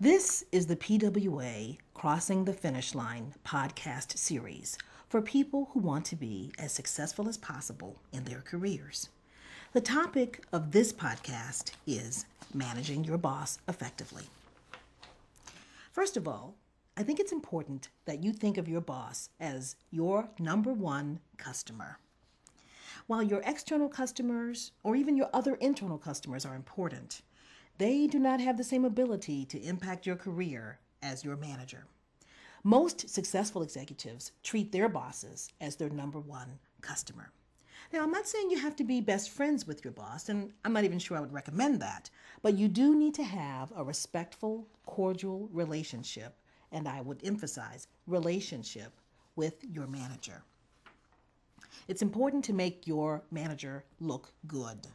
This is the PWA Crossing the Finish Line podcast series for people who want to be as successful as possible in their careers. The topic of this podcast is managing your boss effectively. First of all, I think it's important that you think of your boss as your number one customer. While your external customers or even your other internal customers are important, they do not have the same ability to impact your career as your manager. Most successful executives treat their bosses as their number one customer. Now, I'm not saying you have to be best friends with your boss, and I'm not even sure I would recommend that, but you do need to have a respectful, cordial relationship, and I would emphasize relationship with your manager. It's important to make your manager look good.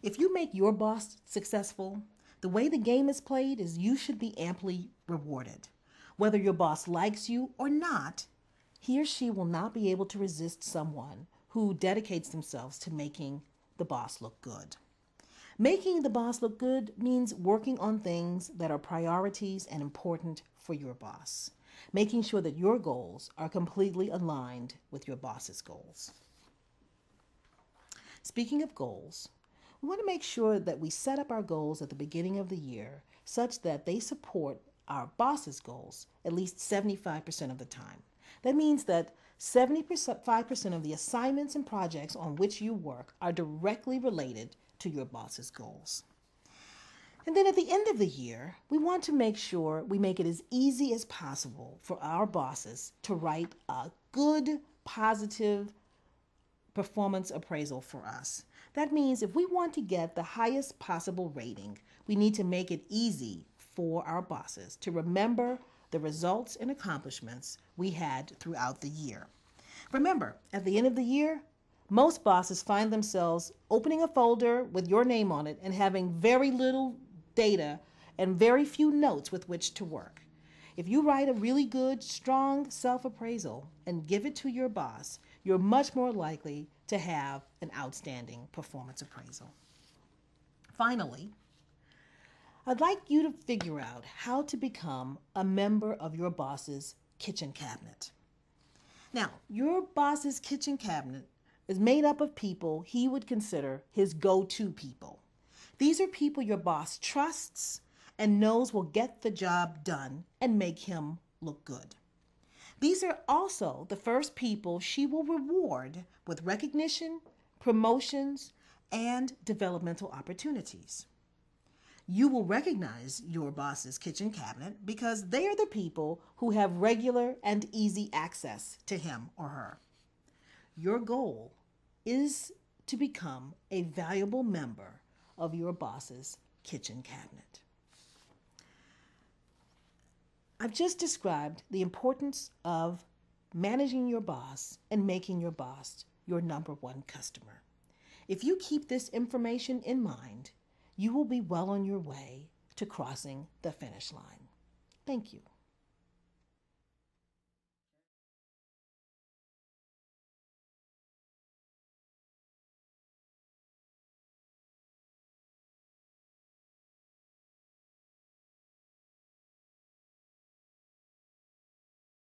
If you make your boss successful, the way the game is played is you should be amply rewarded. Whether your boss likes you or not, he or she will not be able to resist someone who dedicates themselves to making the boss look good. Making the boss look good means working on things that are priorities and important for your boss, making sure that your goals are completely aligned with your boss's goals. Speaking of goals, we want to make sure that we set up our goals at the beginning of the year such that they support our boss's goals at least 75% of the time. That means that 75% of the assignments and projects on which you work are directly related to your boss's goals. And then at the end of the year, we want to make sure we make it as easy as possible for our bosses to write a good, positive performance appraisal for us. That means if we want to get the highest possible rating, we need to make it easy for our bosses to remember the results and accomplishments we had throughout the year. Remember, at the end of the year, most bosses find themselves opening a folder with your name on it and having very little data and very few notes with which to work. If you write a really good, strong self-appraisal and give it to your boss, you're much more likely to have an outstanding performance appraisal. Finally, I'd like you to figure out how to become a member of your boss's kitchen cabinet. Now, your boss's kitchen cabinet is made up of people he would consider his go-to people. These are people your boss trusts and knows will get the job done and make him look good. These are also the first people she will reward with recognition, promotions, and developmental opportunities. You will recognize your boss's kitchen cabinet because they are the people who have regular and easy access to him or her. Your goal is to become a valuable member of your boss's kitchen cabinet. I've just described the importance of managing your boss and making your boss your number one customer. If you keep this information in mind, you will be well on your way to crossing the finish line. Thank you.